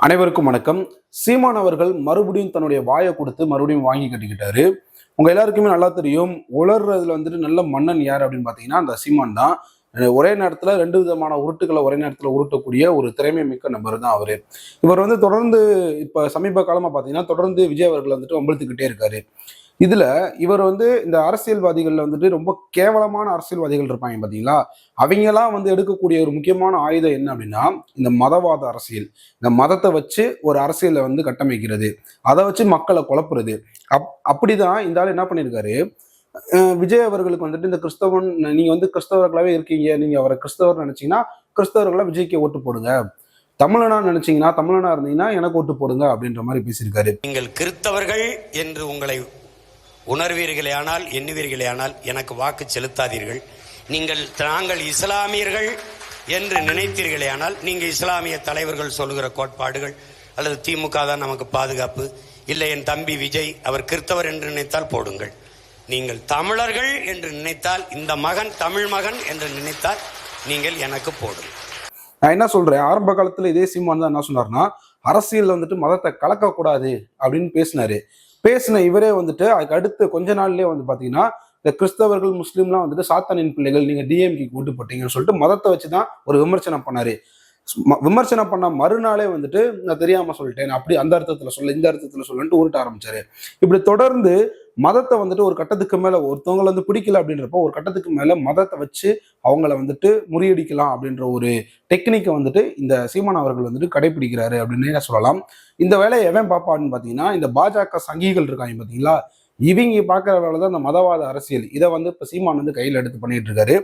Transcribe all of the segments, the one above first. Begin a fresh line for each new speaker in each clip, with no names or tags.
அனைவருக்கும் வணக்கம். சீமான் அவர்கள் மறுபடியும் தன்னுடைய வாயை கொடுத்து மறுபடியும் வாங்கி கட்டிக்கிட்டாரு. உங்க எல்லாருக்குமே நல்லா தெரியும், உலர்றதுல நல்ல மன்னன் யார் அப்படின்னு பாத்தீங்கன்னா அந்த சீமான் தான். ஒரே நேரத்துல ரெண்டு விதமான உருட்டுகளை ஒரே நேரத்துல உருட்டக்கூடிய ஒரு திறமை மிக்க நபர் தான் அவரு. இவர் தொடர்ந்து இப்ப சமீப காலமா பாத்தீங்கன்னா தொடர்ந்து விஜய் அவர்கள் வம்பிழுத்துக்கிட்டே இருக்காரு. இதுல இவர் இந்த அரசியல்வாதிகள்ல ரொம்ப கேவலமான அரசியல்வாதிகள் இருப்பாங்க பாத்தீங்களா, அவங்கெல்லாம் எடுக்கக்கூடிய ஒரு முக்கியமான ஆயுதம் என்ன அப்படின்னா இந்த மதவாத அரசியல். இந்த மதத்தை வச்சு ஒரு அரசியலை கட்டமைக்கிறது, அதை வச்சு மக்களை குழப்புறது. அப்படிதான் இந்த ஆள் என்ன பண்ணியிருக்காரு, விஜய் அவர்களுக்கு இந்த கிறிஸ்தவன், நீங்க கிறிஸ்தவர்களாவே இருக்கீங்க, நீங்க அவரை கிறிஸ்தவர் நினைச்சீங்கன்னா கிறிஸ்தவர்களா விஜய்க்கு ஓட்டு போடுங்க, தமிழனா நினைச்சீங்கன்னா தமிழனா இருந்தீங்கன்னா எனக்கு ஓட்டு போடுங்க அப்படின்ற மாதிரி பேசியிருக்காரு.
நீங்கள் கிறிஸ்தவர்கள் என்று உங்களை உணர்வீர்களே ஆனால், எண்ணுவீர்களே ஆனால் எனக்கு வாக்கு செலுத்தாதீர்கள். நாங்கள் இஸ்லாமியர்கள் என்று நினைத்தீர்களே ஆனால், நீங்கள் இஸ்லாமிய தலைவர்கள் சொல்லுகிற கோட்பாடுகள் அல்லது திமுக தான் நமக்கு பாதுகாப்பு, இல்லை என் தம்பி விஜய் அவர் கிறிஸ்தவர் என்று நினைத்தால் போடுங்கள். நீங்கள் தமிழர்கள் என்று நினைத்தால், இந்த மகன் தமிழ் மகன் என்று நினைத்தால் நீங்கள் எனக்கு போடுங்கள்.
நான் என்ன சொல்றேன், ஆரம்ப காலத்துல இதே சீமான் தான் என்ன சொன்னார்னா, அரசியல் மதத்தை கலக்கக்கூடாது அப்படின்னு பேசின இவரே அதுக்கு அடுத்து கொஞ்ச நாள்லயே பாத்தீங்கன்னா இந்த கிறிஸ்தவர்கள் முஸ்லீம்லாம் சாத்தானின் பிள்ளைகள், நீங்க டிஎம்கே கூட்டு போட்டீங்கன்னு சொல்லிட்டு மதத்தை வச்சுதான் ஒரு விமர்சனம் பண்ணாரு. விமர்சனம் பண்ண மறுநாளே நான் தெரியாம சொல்லிட்டேன், அப்படி அந்த அர்த்தத்துல சொல்ல இந்த அர்த்தத்துல சொல்லன்ட்டு உருட்ட ஆரம்பிச்சாரு. இப்படி தொடர்ந்து மதத்தை ஒரு கட்டத்துக்கு மேல ஒருத்தவங்களை பிடிக்கல அப்படின்றப்போ ஒரு கட்டத்துக்கு மேல மதத்தை வச்சு அவங்கள முறியடிக்கலாம் அப்படின்ற ஒரு டெக்னிக்கை இந்த சீமான் அவர்கள் கடைபிடிக்கிறாரு அப்படின்னு சொல்லலாம். இந்த வேலையை எவன் பாப்பான்னு பாத்தீங்கன்னா இந்த பாஜக சங்கிகள் இருக்காங்க பாத்தீங்களா, இவங்க பாக்குற வேலை தான் இந்த மதவாத அரசியல். இதை இப்ப சீமான் கையில எடுத்து பண்ணிட்டு இருக்காரு.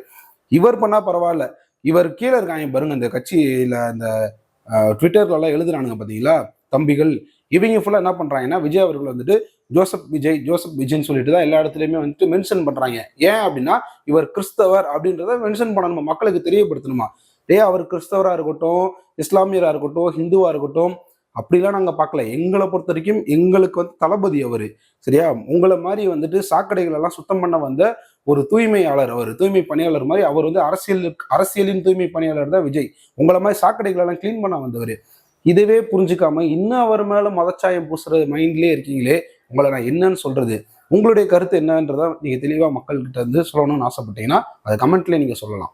இவர் பண்ணா பரவாயில்ல, இவர் கீழே இருக்காங்க பாருங்க, இந்த கட்சியில இந்த ட்விட்டர்ல எல்லாம் எழுதுறானுங்க பாத்தீங்களா தம்பிகள், இவங்க ஃபுல்லா என்ன பண்றாங்கன்னா விஜய் அவர்கள் ஜோசப் விஜய்ன்னு சொல்லிட்டு தான் எல்லா இடத்துலயுமே மென்ஷன் பண்றாங்க. ஏன் அப்படின்னா இவர் கிறிஸ்தவர் அப்படின்றத மென்ஷன் பண்ணணுமா, மக்களுக்கு தெரியப்படுத்தணுமா. அவர் கிறிஸ்தவரா இருக்கட்டும், இஸ்லாமியரா இருக்கட்டும், ஹிந்துவா இருக்கட்டும், அப்படிலாம் நாங்க பார்க்கல. எங்களை பொறுத்த வரைக்கும் எங்களுக்கு தளபதி அவரு, சரியா. உங்களை மாதிரி சாக்கடைகள் எல்லாம் சுத்தம் பண்ண வந்த ஒரு தூய்மையாளர், அவர் தூய்மை பணியாளர் மாதிரி. அவர் அரசியலின் தூய்மை பணியாளர் தான் விஜய். உங்களை மாதிரி சாக்கடைகள் எல்லாம் கிளீன் பண்ண வந்தவர். இதுவே புரிஞ்சுக்காம இன்னும் அவர் மேல மதச்சாயம் பூசுற மைண்ட்லயே இருக்கீங்களே, உங்களை நான் என்னன்னு சொல்றது. உங்களுடைய கருத்து என்னன்றத நீங்க தெளிவா மக்கள்கிட்ட சொல்லணும்னு ஆசைப்பட்டீங்கன்னா அதை கமெண்ட்ல நீங்க சொல்லலாம்.